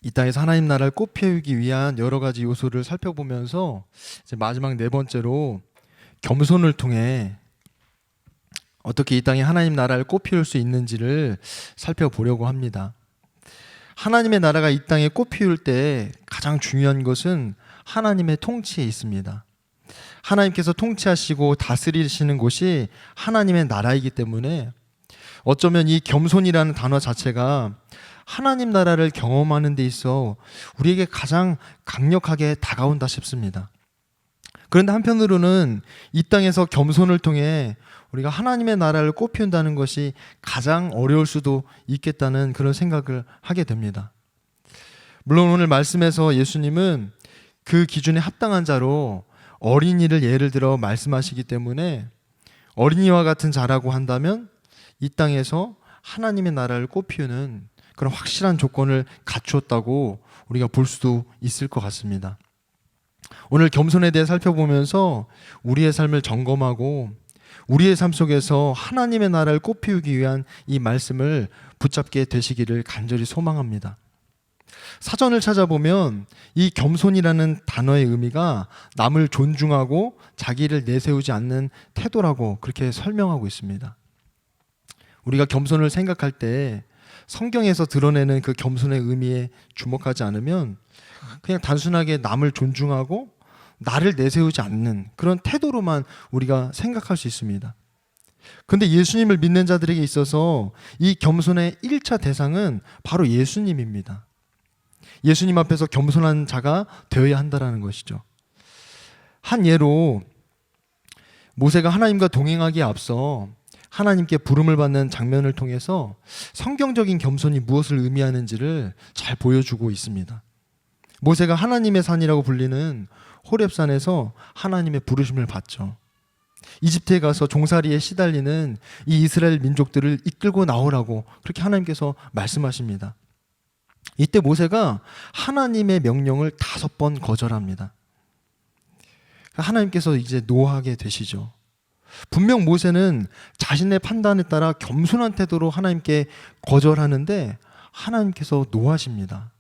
이 땅에서 하나님 나라를 꽃피우기 위한 여러 가지 요소를 살펴보면서 이제 마지막 네 번째로 겸손을 통해 어떻게 이 땅에 하나님 나라를 꽃피울 수 있는지를 살펴보려고 합니다. 하나님의 나라가 이 땅에 꽃피울 때 가장 중요한 것은 하나님의 통치에 있습니다. 하나님께서 통치하시고 다스리시는 곳이 하나님의 나라이기 때문에 어쩌면 이 겸손이라는 단어 자체가 하나님 나라를 경험하는 데 있어 우리에게 가장 강력하게 다가온다 싶습니다. 그런데 한편으로는 이 땅에서 겸손을 통해 우리가 하나님의 나라를 꽃피운다는 것이 가장 어려울 수도 있겠다는 그런 생각을 하게 됩니다. 물론 오늘 말씀에서 예수님은 그 기준에 합당한 자로 어린이를 예를 들어 말씀하시기 때문에 어린이와 같은 자라고 한다면 이 땅에서 하나님의 나라를 꽃피우는 그런 확실한 조건을 갖추었다고 우리가 볼 수도 있을 것 같습니다. 오늘 겸손에 대해 살펴보면서 우리의 삶을 점검하고 우리의 삶 속에서 하나님의 나라를 꽃피우기 위한 이 말씀을 붙잡게 되시기를 간절히 소망합니다. 사전을 찾아보면 이 겸손이라는 단어의 의미가 남을 존중하고 자기를 내세우지 않는 태도라고 그렇게 설명하고 있습니다. 우리가 겸손을 생각할 때 성경에서 드러내는 그 겸손의 의미에 주목하지 않으면 그냥 단순하게 남을 존중하고 나를 내세우지 않는 그런 태도로만 우리가 생각할 수 있습니다. 그런데 예수님을 믿는 자들에게 있어서 이 겸손의 1차 대상은 바로 예수님입니다. 예수님 앞에서 겸손한 자가 되어야 한다는 것이죠. 한 예로 모세가 하나님과 동행하기에 앞서 하나님께 부름을 받는 장면을 통해서 성경적인 겸손이 무엇을 의미하는지를 잘 보여주고 있습니다. 모세가 하나님의 산이라고 불리는 호렙산에서 하나님의 부르심을 받죠. 이집트에 가서 종살이에 시달리는 이 이스라엘 민족들을 이끌고 나오라고 그렇게 하나님께서 말씀하십니다. 이때 모세가 하나님의 명령을 5번 거절합니다. 하나님께서 이제 노하게 되시죠. 분명 모세는 자신의 판단에 따라 겸손한 태도로 하나님께 거절하는데 하나님께서 노하십니다.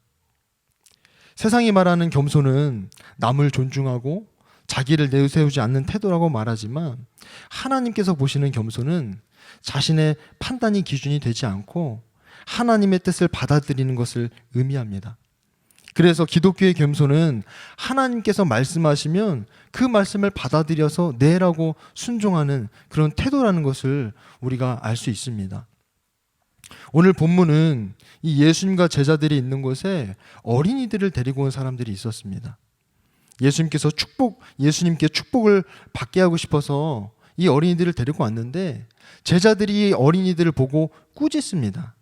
세상이 말하는 겸손은 남을 존중하고 자기를 내세우지 않는 태도라고 말하지만 하나님께서 보시는 겸손은 자신의 판단이 기준이 되지 않고 하나님의 뜻을 받아들이는 것을 의미합니다. 그래서 기독교의 겸손은 하나님께서 말씀하시면 그 말씀을 받아들여서 네라고 순종하는 그런 태도라는 것을 우리가 알 수 있습니다. 오늘 본문은 이 예수님과 제자들이 있는 곳에 어린이들을 데리고 온 사람들이 있었습니다. 예수님께 축복을 받게 하고 싶어서 이 어린이들을 데리고 왔는데 제자들이 어린이들을 보고 꾸짖습니다.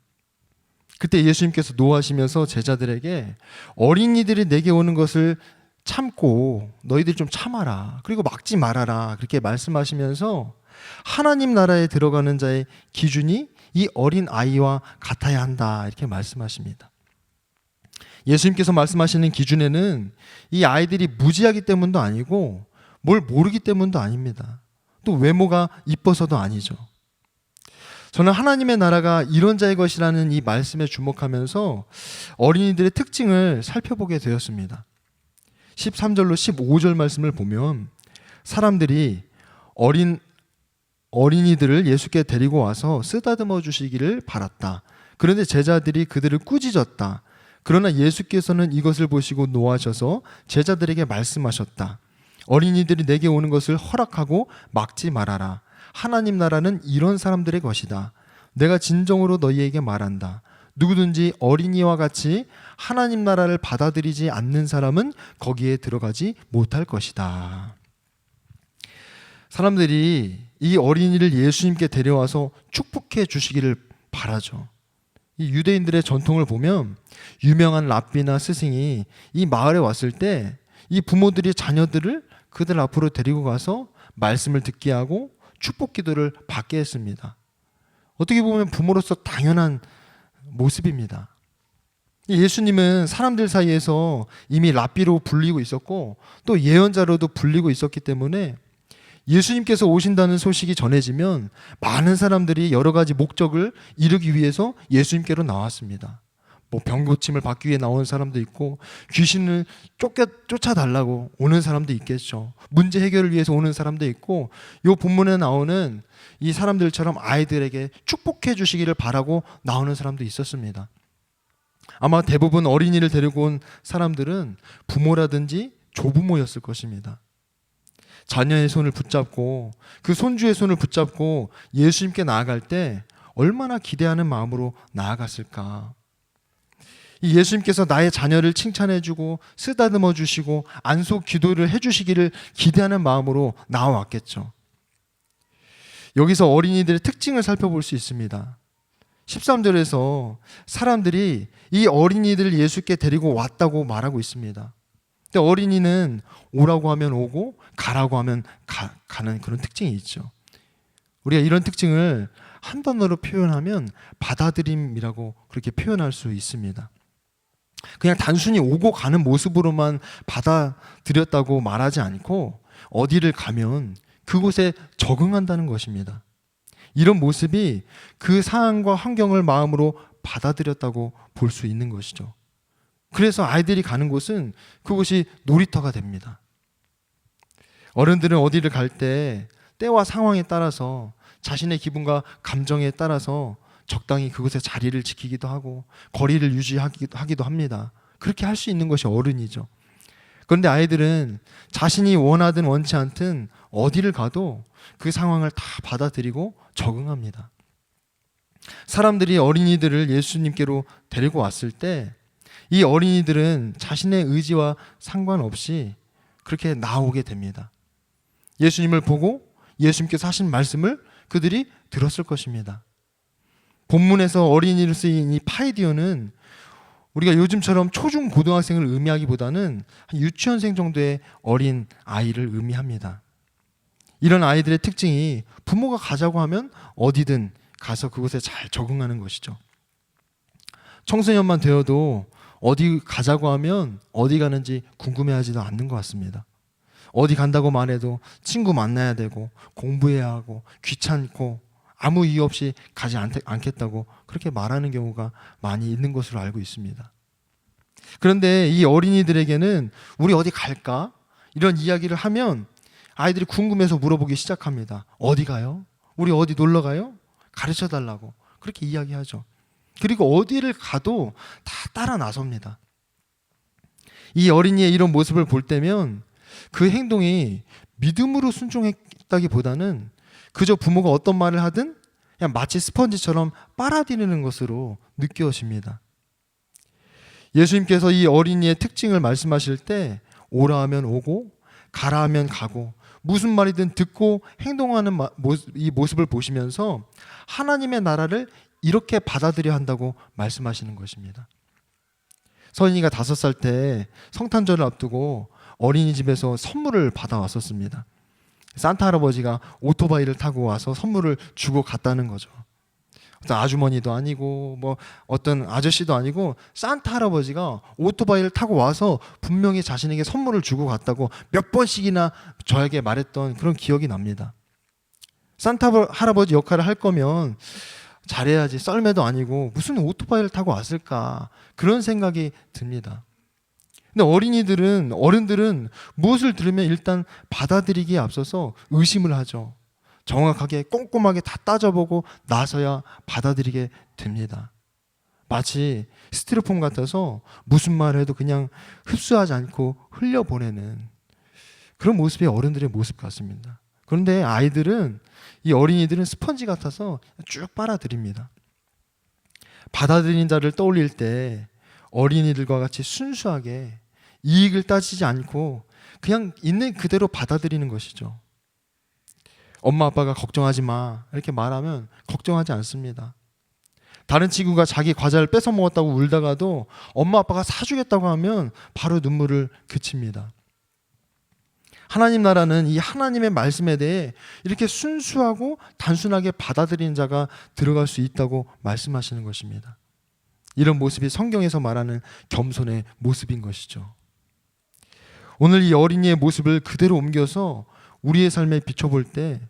그때 예수님께서 노하시면서 제자들에게 어린이들이 내게 오는 것을 참고 너희들이 좀 참아라. 그리고 막지 말아라. 그렇게 말씀하시면서 하나님 나라에 들어가는 자의 기준이 이 어린 아이와 같아야 한다. 이렇게 말씀하십니다. 예수님께서 말씀하시는 기준에는 이 아이들이 무지하기 때문도 아니고 뭘 모르기 때문도 아닙니다. 또 외모가 이뻐서도 아니죠. 저는 하나님의 나라가 이런 자의 것이라는 이 말씀에 주목하면서 어린이들의 특징을 살펴보게 되었습니다. 13절로 15절 말씀을 보면 사람들이 어린이들을 예수께 데리고 와서 쓰다듬어 주시기를 바랐다. 그런데 제자들이 그들을 꾸짖었다. 그러나 예수께서는 이것을 보시고 노하셔서 제자들에게 말씀하셨다. 어린이들이 내게 오는 것을 허락하고 막지 말아라. 하나님 나라는 이런 사람들의 것이다. 내가 진정으로 너희에게 말한다. 누구든지 어린이와 같이 하나님 나라를 받아들이지 않는 사람은 거기에 들어가지 못할 것이다. 사람들이 이 어린이를 예수님께 데려와서 축복해 주시기를 바라죠. 이 유대인들의 전통을 보면 유명한 랍비나 스승이 이 마을에 왔을 때 이 부모들이 자녀들을 그들 앞으로 데리고 가서 말씀을 듣게 하고 축복 기도를 받게 했습니다. 어떻게 보면 부모로서 당연한 모습입니다. 예수님은 사람들 사이에서 이미 랍비로 불리고 있었고 또 예언자로도 불리고 있었기 때문에 예수님께서 오신다는 소식이 전해지면 많은 사람들이 여러 가지 목적을 이루기 위해서 예수님께로 나왔습니다. 뭐 병고침을 받기 위해 나오는 사람도 있고 귀신을 쫓아달라고 오는 사람도 있겠죠. 문제 해결을 위해서 오는 사람도 있고 이 본문에 나오는 이 사람들처럼 아이들에게 축복해 주시기를 바라고 나오는 사람도 있었습니다. 아마 대부분 어린이를 데리고 온 사람들은 부모라든지 조부모였을 것입니다. 자녀의 손을 붙잡고 그 손주의 손을 붙잡고 예수님께 나아갈 때 얼마나 기대하는 마음으로 나아갔을까. 이 예수님께서 나의 자녀를 칭찬해주고 쓰다듬어 주시고 안속 기도를 해주시기를 기대하는 마음으로 나와왔겠죠. 여기서 어린이들의 특징을 살펴볼 수 있습니다. 13절에서 사람들이 이 어린이들을 예수께 데리고 왔다고 말하고 있습니다. 근데 어린이는 오라고 하면 오고 가라고 하면 가는 그런 특징이 있죠. 우리가 이런 특징을 한 단어로 표현하면 받아들임이라고 그렇게 표현할 수 있습니다. 그냥 단순히 오고 가는 모습으로만 받아들였다고 말하지 않고 어디를 가면 그곳에 적응한다는 것입니다. 이런 모습이 그 상황과 환경을 마음으로 받아들였다고 볼 수 있는 것이죠. 그래서 아이들이 가는 곳은 그곳이 놀이터가 됩니다. 어른들은 어디를 갈 때 때와 상황에 따라서 자신의 기분과 감정에 따라서 적당히 그곳에 자리를 지키기도 하고 거리를 유지하기도 합니다. 그렇게 할 수 있는 것이 어른이죠. 그런데 아이들은 자신이 원하든 원치 않든 어디를 가도 그 상황을 다 받아들이고 적응합니다. 사람들이 어린이들을 예수님께로 데리고 왔을 때 이 어린이들은 자신의 의지와 상관없이 그렇게 나오게 됩니다. 예수님을 보고 예수님께서 하신 말씀을 그들이 들었을 것입니다. 본문에서 어린이로 쓰인 이 파이디오는 우리가 요즘처럼 초중 고등학생을 의미하기보다는 한 유치원생 정도의 어린 아이를 의미합니다. 이런 아이들의 특징이 부모가 가자고 하면 어디든 가서 그곳에 잘 적응하는 것이죠. 청소년만 되어도 어디 가자고 하면 어디 가는지 궁금해하지도 않는 것 같습니다. 어디 간다고 말해도 친구 만나야 되고 공부해야 하고 귀찮고 아무 이유 없이 가지 않겠다고 그렇게 말하는 경우가 많이 있는 것으로 알고 있습니다. 그런데 이 어린이들에게는 우리 어디 갈까? 이런 이야기를 하면 아이들이 궁금해서 물어보기 시작합니다. 어디 가요? 우리 어디 놀러 가요? 가르쳐 달라고 그렇게 이야기하죠. 그리고 어디를 가도 다 따라 나섭니다. 이 어린이의 이런 모습을 볼 때면 그 행동이 믿음으로 순종했다기보다는 그저 부모가 어떤 말을 하든 그냥 마치 스펀지처럼 빨아들이는 것으로 느껴집니다. 예수님께서 이 어린이의 특징을 말씀하실 때 오라 하면 오고 가라 하면 가고 무슨 말이든 듣고 행동하는 이 모습을 보시면서 하나님의 나라를 이렇게 받아들여야 한다고 말씀하시는 것입니다. 서인이가 5살 때 성탄절을 앞두고 어린이집에서 선물을 받아왔었습니다. 산타 할아버지가 오토바이를 타고 와서 선물을 주고 갔다는 거죠. 어떤 아주머니도 아니고 뭐 어떤 아저씨도 아니고 산타 할아버지가 오토바이를 타고 와서 분명히 자신에게 선물을 주고 갔다고 몇 번씩이나 저에게 말했던 그런 기억이 납니다. 산타 할아버지 역할을 할 거면 잘해야지, 썰매도 아니고 무슨 오토바이를 타고 왔을까 그런 생각이 듭니다. 근데 어른들은 무엇을 들으면 일단 받아들이기에 앞서서 의심을 하죠. 정확하게 꼼꼼하게 다 따져보고 나서야 받아들이게 됩니다. 마치 스티로폼 같아서 무슨 말을 해도 그냥 흡수하지 않고 흘려보내는 그런 모습이 어른들의 모습 같습니다. 그런데 이 어린이들은 스펀지 같아서 쭉 빨아들입니다. 받아들인 자를 떠올릴 때 어린이들과 같이 순수하게 이익을 따지지 않고 그냥 있는 그대로 받아들이는 것이죠. 엄마 아빠가 걱정하지 마 이렇게 말하면 걱정하지 않습니다. 다른 친구가 자기 과자를 뺏어 먹었다고 울다가도 엄마 아빠가 사주겠다고 하면 바로 눈물을 그칩니다. 하나님 나라는 이 하나님의 말씀에 대해 이렇게 순수하고 단순하게 받아들이는 자가 들어갈 수 있다고 말씀하시는 것입니다. 이런 모습이 성경에서 말하는 겸손의 모습인 것이죠. 오늘 이 어린이의 모습을 그대로 옮겨서 우리의 삶에 비춰볼 때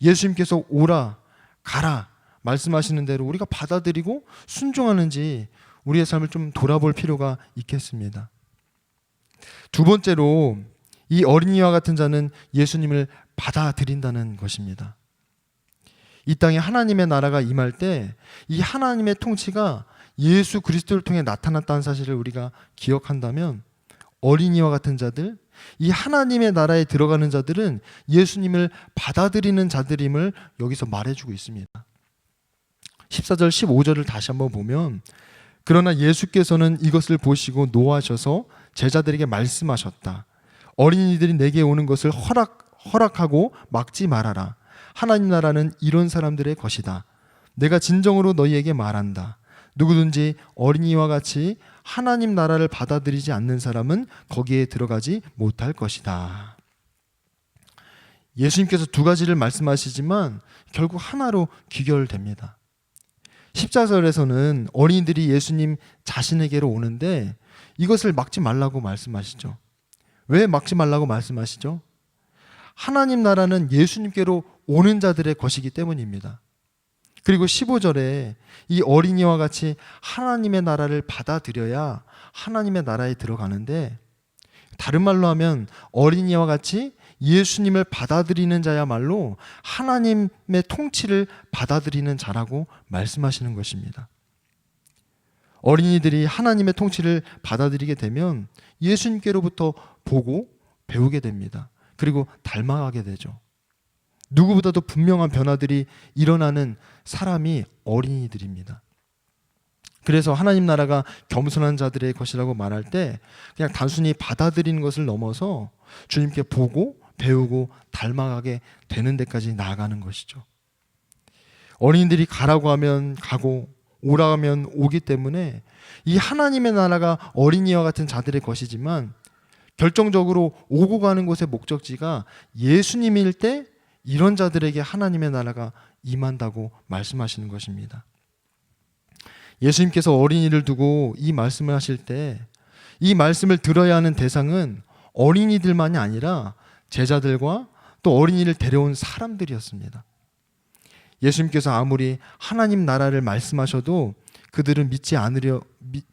예수님께서 오라 가라 말씀하시는 대로 우리가 받아들이고 순종하는지 우리의 삶을 좀 돌아볼 필요가 있겠습니다. 두 번째로 이 어린이와 같은 자는 예수님을 받아들인다는 것입니다. 이 땅에 하나님의 나라가 임할 때 이 하나님의 통치가 예수 그리스도를 통해 나타났다는 사실을 우리가 기억한다면 어린이와 같은 자들, 이 하나님의 나라에 들어가는 자들은 예수님을 받아들이는 자들임을 여기서 말해주고 있습니다. 14절 15절을 다시 한번 보면 그러나 예수께서는 이것을 보시고 노하셔서 제자들에게 말씀하셨다. 어린이들이 내게 오는 것을 허락하고 막지 말아라. 하나님 나라는 이런 사람들의 것이다. 내가 진정으로 너희에게 말한다. 누구든지 어린이와 같이 하나님 나라를 받아들이지 않는 사람은 거기에 들어가지 못할 것이다. 예수님께서 두 가지를 말씀하시지만 결국 하나로 귀결됩니다. 14절에서는 어린이들이 예수님 자신에게로 오는데 이것을 막지 말라고 말씀하시죠. 왜 막지 말라고 말씀하시죠? 하나님 나라는 예수님께로 오는 자들의 것이기 때문입니다. 그리고 15절에 이 어린이와 같이 하나님의 나라를 받아들여야 하나님의 나라에 들어가는데, 다른 말로 하면 어린이와 같이 예수님을 받아들이는 자야말로 하나님의 통치를 받아들이는 자라고 말씀하시는 것입니다. 어린이들이 하나님의 통치를 받아들이게 되면 예수님께로부터 보고 배우게 됩니다. 그리고 닮아가게 되죠. 누구보다도 분명한 변화들이 일어나는 사람이 어린이들입니다. 그래서 하나님 나라가 겸손한 자들의 것이라고 말할 때 그냥 단순히 받아들이는 것을 넘어서 주님께 보고 배우고 닮아가게 되는 데까지 나아가는 것이죠. 어린이들이 가라고 하면 가고 오라고 하면 오기 때문에 이 하나님의 나라가 어린이와 같은 자들의 것이지만 결정적으로 오고 가는 곳의 목적지가 예수님일 때 이런 자들에게 하나님의 나라가 임한다고 말씀하시는 것입니다. 예수님께서 어린이를 두고 이 말씀을 하실 때 이 말씀을 들어야 하는 대상은 어린이들만이 아니라 제자들과 또 어린이를 데려온 사람들이었습니다. 예수님께서 아무리 하나님 나라를 말씀하셔도 그들은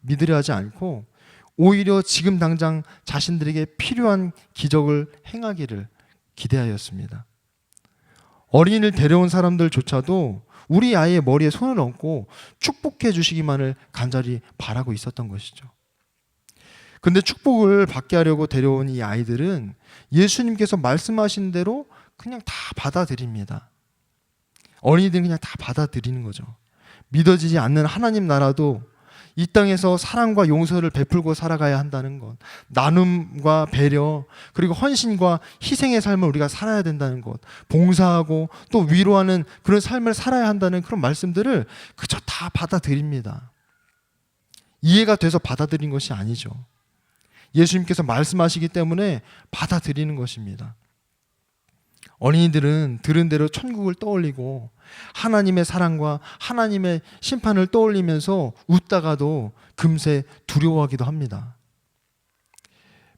믿으려 하지 않고 오히려 지금 당장 자신들에게 필요한 기적을 행하기를 기대하였습니다. 어린이를 데려온 사람들조차도 우리 아이의 머리에 손을 얹고 축복해 주시기만을 간절히 바라고 있었던 것이죠. 근데 축복을 받게 하려고 데려온 이 아이들은 예수님께서 말씀하신 대로 그냥 다 받아들입니다. 어린이들은 그냥 다 받아들이는 거죠. 믿어지지 않는 하나님 나라도 이 땅에서 사랑과 용서를 베풀고 살아가야 한다는 것, 나눔과 배려, 그리고 헌신과 희생의 삶을 우리가 살아야 된다는 것, 봉사하고 또 위로하는 그런 삶을 살아야 한다는 그런 말씀들을 그저 다 받아들입니다. 이해가 돼서 받아들인 것이 아니죠. 예수님께서 말씀하시기 때문에 받아들이는 것입니다. 어린이들은 들은 대로 천국을 떠올리고 하나님의 사랑과 하나님의 심판을 떠올리면서 웃다가도 금세 두려워하기도 합니다.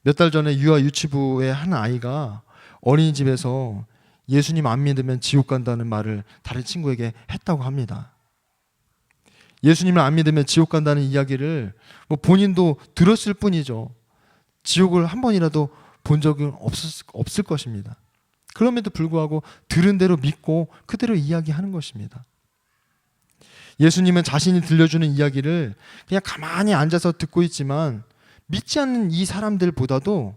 몇 달 전에 유아 유치부의 한 아이가 어린이집에서 예수님 안 믿으면 지옥 간다는 말을 다른 친구에게 했다고 합니다. 예수님을 안 믿으면 지옥 간다는 이야기를 본인도 들었을 뿐이죠. 지옥을 한 번이라도 본 적은 없을 것입니다. 그럼에도 불구하고 들은 대로 믿고 그대로 이야기하는 것입니다. 예수님은 자신이 들려주는 이야기를 그냥 가만히 앉아서 듣고 있지만 믿지 않는 이 사람들보다도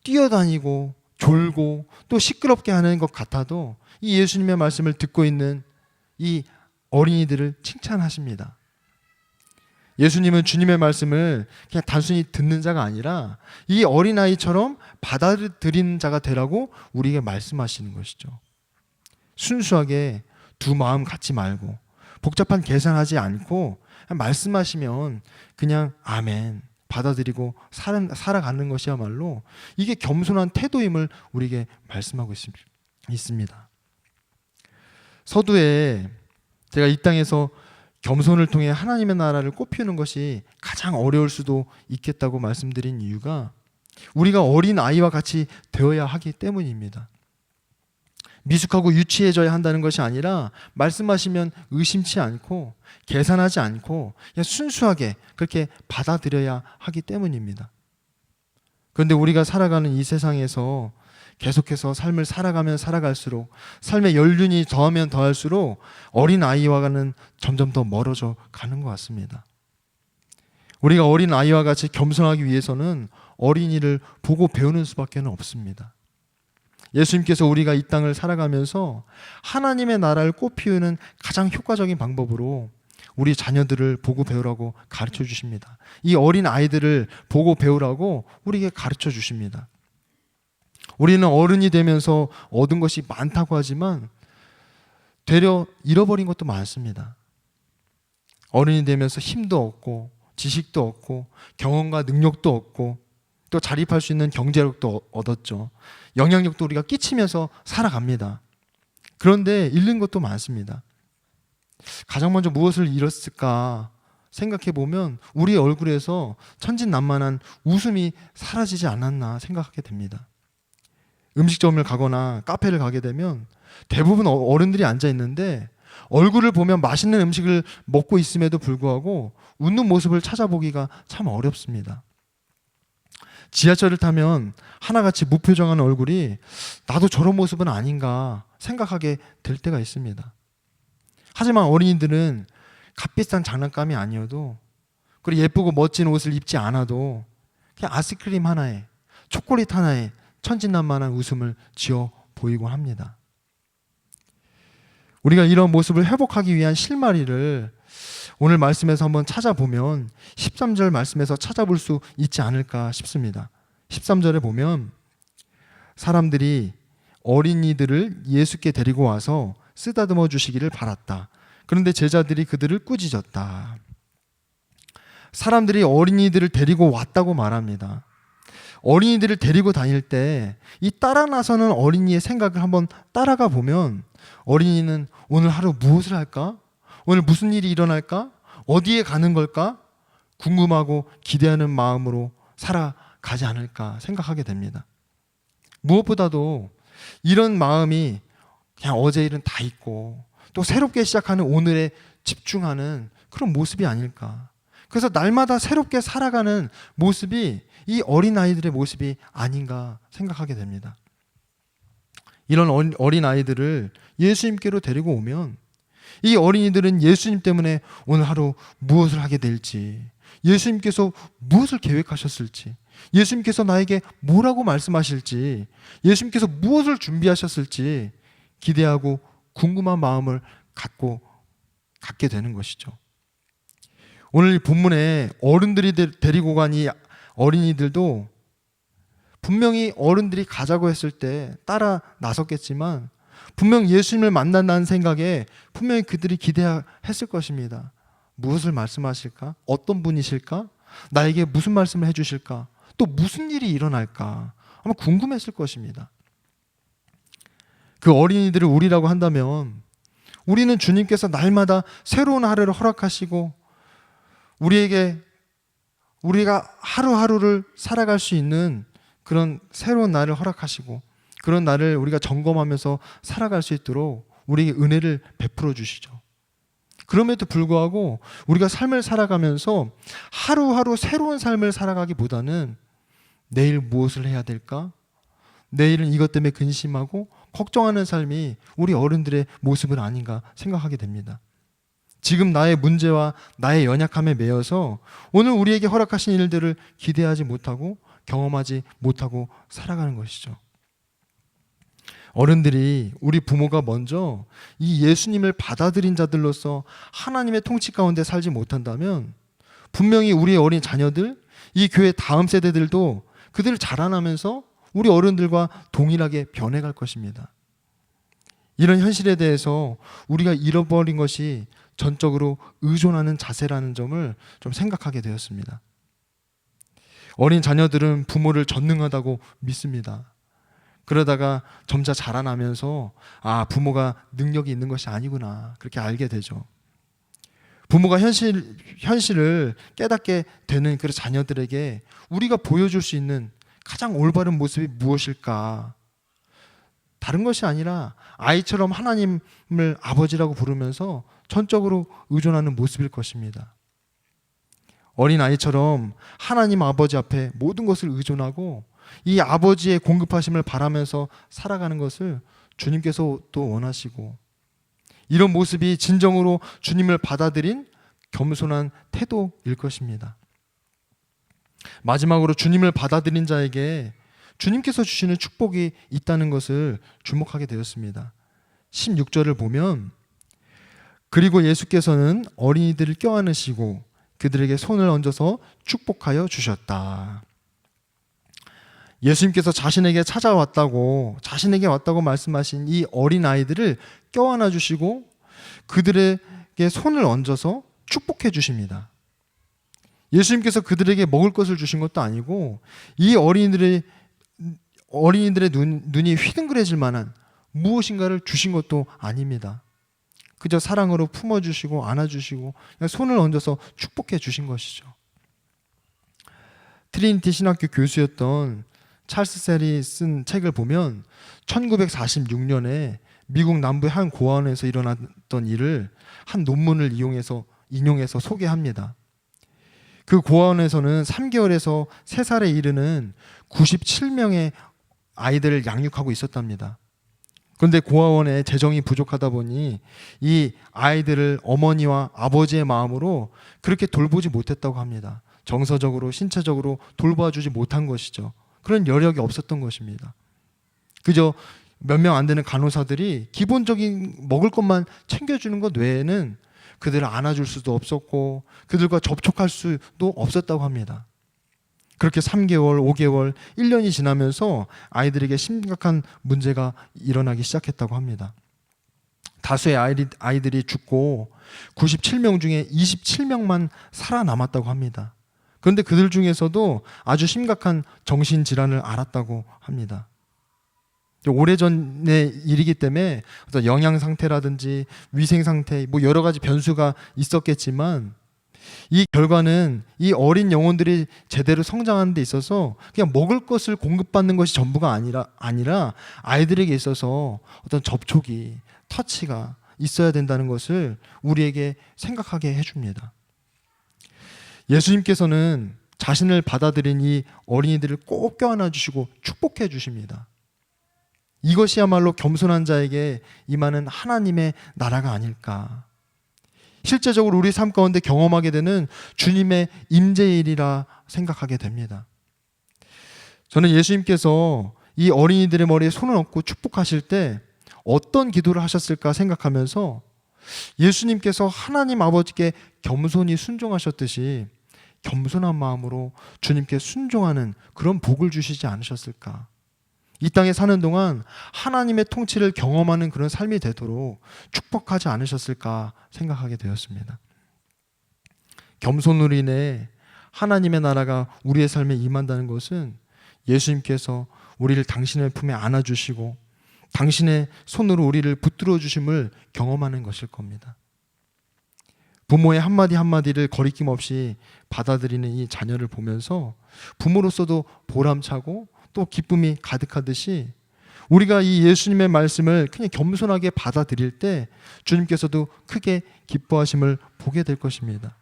뛰어다니고 졸고 또 시끄럽게 하는 것 같아도 이 예수님의 말씀을 듣고 있는 이 어린이들을 칭찬하십니다. 예수님은 주님의 말씀을 그냥 단순히 듣는 자가 아니라 이 어린아이처럼 받아들이는 자가 되라고 우리에게 말씀하시는 것이죠. 순수하게 두 마음 갖지 말고 복잡한 계산하지 않고 말씀하시면 그냥 아멘 받아들이고 살아가는 것이야말로 이게 겸손한 태도임을 우리에게 말씀하고 있습니다. 서두에 제가 이 땅에서 겸손을 통해 하나님의 나라를 꽃피우는 것이 가장 어려울 수도 있겠다고 말씀드린 이유가 우리가 어린 아이와 같이 되어야 하기 때문입니다. 미숙하고 유치해져야 한다는 것이 아니라 말씀하시면 의심치 않고 계산하지 않고 그냥 순수하게 그렇게 받아들여야 하기 때문입니다. 그런데 우리가 살아가는 이 세상에서 계속해서 삶을 살아가면 살아갈수록 삶의 연륜이 더하면 더할수록 어린 아이와는 점점 더 멀어져 가는 것 같습니다. 우리가 어린 아이와 같이 겸손하기 위해서는 어린이를 보고 배우는 수밖에 없습니다. 예수님께서 우리가 이 땅을 살아가면서 하나님의 나라를 꽃피우는 가장 효과적인 방법으로 우리 자녀들을 보고 배우라고 가르쳐 주십니다. 이 어린 아이들을 보고 배우라고 우리에게 가르쳐 주십니다. 우리는 어른이 되면서 얻은 것이 많다고 하지만 되려 잃어버린 것도 많습니다. 어른이 되면서 힘도 얻고 지식도 얻고 경험과 능력도 얻고 또 자립할 수 있는 경제력도 얻었죠. 영향력도 우리가 끼치면서 살아갑니다. 그런데 잃는 것도 많습니다. 가장 먼저 무엇을 잃었을까 생각해 보면 우리 얼굴에서 천진난만한 웃음이 사라지지 않았나 생각하게 됩니다. 음식점을 가거나 카페를 가게 되면 대부분 어른들이 앉아 있는데 얼굴을 보면 맛있는 음식을 먹고 있음에도 불구하고 웃는 모습을 찾아보기가 참 어렵습니다. 지하철을 타면 하나같이 무표정한 얼굴이 나도 저런 모습은 아닌가 생각하게 될 때가 있습니다. 하지만 어린이들은 값비싼 장난감이 아니어도 그리고 예쁘고 멋진 옷을 입지 않아도 그냥 아이스크림 하나에 초콜릿 하나에 천진난만한 웃음을 지어 보이곤 합니다. 우리가 이런 모습을 회복하기 위한 실마리를 오늘 말씀에서 한번 찾아보면 13절 말씀에서 찾아볼 수 있지 않을까 싶습니다. 13절에 보면 사람들이 어린이들을 예수께 데리고 와서 쓰다듬어 주시기를 바랐다. 그런데 제자들이 그들을 꾸짖었다. 사람들이 어린이들을 데리고 왔다고 말합니다. 어린이들을 데리고 다닐 때 이 따라 나서는 어린이의 생각을 한번 따라가 보면 어린이는 오늘 하루 무엇을 할까? 오늘 무슨 일이 일어날까? 어디에 가는 걸까? 궁금하고 기대하는 마음으로 살아가지 않을까 생각하게 됩니다. 무엇보다도 이런 마음이 그냥 어제 일은 다 잊고 또 새롭게 시작하는 오늘에 집중하는 그런 모습이 아닐까. 그래서 날마다 새롭게 살아가는 모습이 이 어린아이들의 모습이 아닌가 생각하게 됩니다. 이런 어린아이들을 예수님께로 데리고 오면 이 어린이들은 예수님 때문에 오늘 하루 무엇을 하게 될지, 예수님께서 무엇을 계획하셨을지, 예수님께서 나에게 뭐라고 말씀하실지, 예수님께서 무엇을 준비하셨을지 기대하고 궁금한 마음을 갖게 되는 것이죠. 오늘 본문에 어른들이 데리고 간 이 어린이들도 분명히 어른들이 가자고 했을 때 따라 나섰겠지만 분명 예수님을 만난다는 생각에 분명히 그들이 기대했을 것입니다. 무엇을 말씀하실까? 어떤 분이실까? 나에게 무슨 말씀을 해주실까? 또 무슨 일이 일어날까? 아마 궁금했을 것입니다. 그 어린이들을 우리라고 한다면 우리는 주님께서 날마다 새로운 하루를 허락하시고 우리가 하루하루를 살아갈 수 있는 그런 새로운 날을 허락하시고 그런 날을 우리가 점검하면서 살아갈 수 있도록 우리에게 은혜를 베풀어 주시죠. 그럼에도 불구하고 우리가 삶을 살아가면서 하루하루 새로운 삶을 살아가기보다는 내일 무엇을 해야 될까? 내일은 이것 때문에 근심하고 걱정하는 삶이 우리 어른들의 모습은 아닌가 생각하게 됩니다. 지금 나의 문제와 나의 연약함에 매여서 오늘 우리에게 허락하신 일들을 기대하지 못하고 경험하지 못하고 살아가는 것이죠. 어른들이 우리 부모가 먼저 이 예수님을 받아들인 자들로서 하나님의 통치 가운데 살지 못한다면 분명히 우리의 어린 자녀들, 이 교회 다음 세대들도 그들을 자라나면서 우리 어른들과 동일하게 변해갈 것입니다. 이런 현실에 대해서 우리가 잃어버린 것이 전적으로 의존하는 자세라는 점을 좀 생각하게 되었습니다. 어린 자녀들은 부모를 전능하다고 믿습니다. 그러다가 점차 자라나면서 부모가 능력이 있는 것이 아니구나 그렇게 알게 되죠. 부모가 현실을 깨닫게 되는 그 자녀들에게 우리가 보여줄 수 있는 가장 올바른 모습이 무엇일까? 다른 것이 아니라 아이처럼 하나님을 아버지라고 부르면서 전적으로 의존하는 모습일 것입니다. 어린 아이처럼 하나님 아버지 앞에 모든 것을 의존하고 이 아버지의 공급하심을 바라면서 살아가는 것을 주님께서 또 원하시고, 이런 모습이 진정으로 주님을 받아들인 겸손한 태도일 것입니다. 마지막으로 주님을 받아들인 자에게 주님께서 주시는 축복이 있다는 것을 주목하게 되었습니다. 16절을 보면, 그리고 예수께서는 어린이들을 껴안으시고 그들에게 손을 얹어서 축복하여 주셨다. 예수님께서 자신에게 왔다고 말씀하신 이 어린 아이들을 껴안아 주시고 그들에게 손을 얹어서 축복해 주십니다. 예수님께서 그들에게 먹을 것을 주신 것도 아니고 이 어린이들의 눈이 휘둥그레질 만한 무엇인가를 주신 것도 아닙니다. 그저 사랑으로 품어주시고 안아주시고 그냥 손을 얹어서 축복해 주신 것이죠. 트리니티 신학교 교수였던 찰스 셀이 쓴 책을 보면 1946년에 미국 남부의 한 고아원에서 일어났던 일을 한 논문을 인용해서 소개합니다. 그 고아원에서는 3개월에서 3살에 이르는 97명의 아이들을 양육하고 있었답니다. 그런데 고아원에 재정이 부족하다 보니 이 아이들을 어머니와 아버지의 마음으로 그렇게 돌보지 못했다고 합니다. 정서적으로, 신체적으로 돌봐주지 못한 것이죠. 그런 여력이 없었던 것입니다. 그저 몇 명 안 되는 간호사들이 기본적인 먹을 것만 챙겨주는 것 외에는 그들을 안아줄 수도 없었고 그들과 접촉할 수도 없었다고 합니다. 그렇게 3개월, 5개월, 1년이 지나면서 아이들에게 심각한 문제가 일어나기 시작했다고 합니다. 다수의 아이들이 죽고 97명 중에 27명만 살아남았다고 합니다. 그런데 그들 중에서도 아주 심각한 정신질환을 앓았다고 합니다. 오래전의 일이기 때문에 어떤 영양 상태라든지 위생 상태, 여러 가지 변수가 있었겠지만 이 결과는 이 어린 영혼들이 제대로 성장하는 데 있어서 그냥 먹을 것을 공급받는 것이 전부가 아니라 아이들에게 있어서 어떤 접촉이, 터치가 있어야 된다는 것을 우리에게 생각하게 해줍니다. 예수님께서는 자신을 받아들인 이 어린이들을 꼭 껴안아 주시고 축복해 주십니다. 이것이야말로 겸손한 자에게 임하는 하나님의 나라가 아닐까. 실제적으로 우리 삶 가운데 경험하게 되는 주님의 임재일이라 생각하게 됩니다. 저는 예수님께서 이 어린이들의 머리에 손을 얹고 축복하실 때 어떤 기도를 하셨을까 생각하면서 예수님께서 하나님 아버지께 겸손히 순종하셨듯이 겸손한 마음으로 주님께 순종하는 그런 복을 주시지 않으셨을까. 이 땅에 사는 동안 하나님의 통치를 경험하는 그런 삶이 되도록 축복하지 않으셨을까 생각하게 되었습니다. 겸손으로 인해 하나님의 나라가 우리의 삶에 임한다는 것은 예수님께서 우리를 당신의 품에 안아주시고 당신의 손으로 우리를 붙들어 주심을 경험하는 것일 겁니다. 부모의 한마디 한마디를 거리낌 없이 받아들이는 이 자녀를 보면서 부모로서도 보람차고 또 기쁨이 가득하듯이 우리가 이 예수님의 말씀을 그냥 겸손하게 받아들일 때 주님께서도 크게 기뻐하심을 보게 될 것입니다.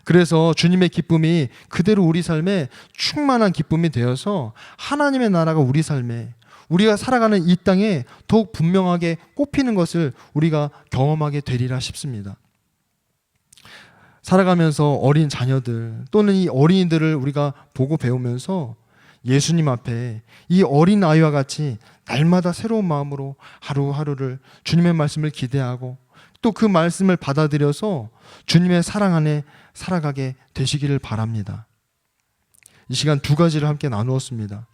그래서 주님의 기쁨이 그대로 우리 삶에 충만한 기쁨이 되어서 하나님의 나라가 우리 삶에, 우리가 살아가는 이 땅에 더욱 분명하게 꼽히는 것을 우리가 경험하게 되리라 싶습니다. 살아가면서 어린 자녀들 또는 이 어린이들을 우리가 보고 배우면서 예수님 앞에 이 어린 아이와 같이 날마다 새로운 마음으로 하루하루를 주님의 말씀을 기대하고 또 그 말씀을 받아들여서 주님의 사랑 안에 살아가게 되시기를 바랍니다. 이 시간 2가지를 함께 나누었습니다.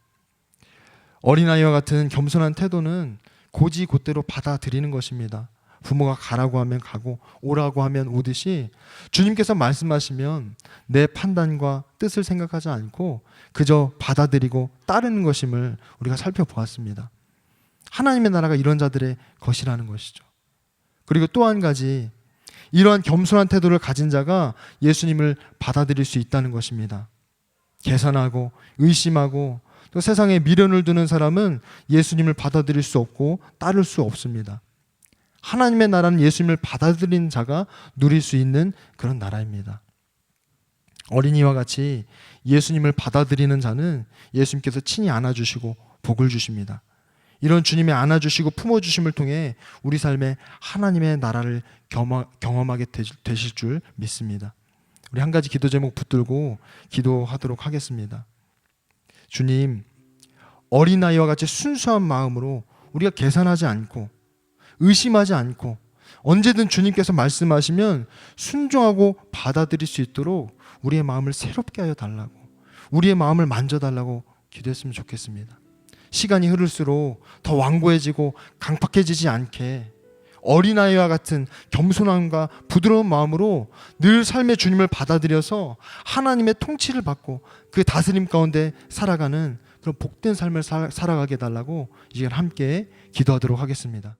어린아이와 같은 겸손한 태도는 곧이곧대로 받아들이는 것입니다. 부모가 가라고 하면 가고 오라고 하면 오듯이 주님께서 말씀하시면 내 판단과 뜻을 생각하지 않고 그저 받아들이고 따르는 것임을 우리가 살펴보았습니다. 하나님의 나라가 이런 자들의 것이라는 것이죠. 그리고 또 한 가지, 이러한 겸손한 태도를 가진 자가 예수님을 받아들일 수 있다는 것입니다. 계산하고 의심하고 또 세상에 미련을 두는 사람은 예수님을 받아들일 수 없고 따를 수 없습니다. 하나님의 나라는 예수님을 받아들인 자가 누릴 수 있는 그런 나라입니다. 어린이와 같이 예수님을 받아들이는 자는 예수님께서 친히 안아주시고 복을 주십니다. 이런 주님의 안아주시고 품어주심을 통해 우리 삶에 하나님의 나라를 경험하게 되실 줄 믿습니다. 우리 한 가지 기도 제목 붙들고 기도하도록 하겠습니다. 주님, 어린아이와 같이 순수한 마음으로 우리가 계산하지 않고 의심하지 않고 언제든 주님께서 말씀하시면 순종하고 받아들일 수 있도록 우리의 마음을 새롭게 하여 달라고, 우리의 마음을 만져달라고 기도했으면 좋겠습니다. 시간이 흐를수록 더 완고해지고 강팍해지지 않게 어린아이와 같은 겸손함과 부드러운 마음으로 늘 삶의 주님을 받아들여서 하나님의 통치를 받고 그 다스림 가운데 살아가는 그런 복된 삶을 살아가게 해달라고 이제 함께 기도하도록 하겠습니다.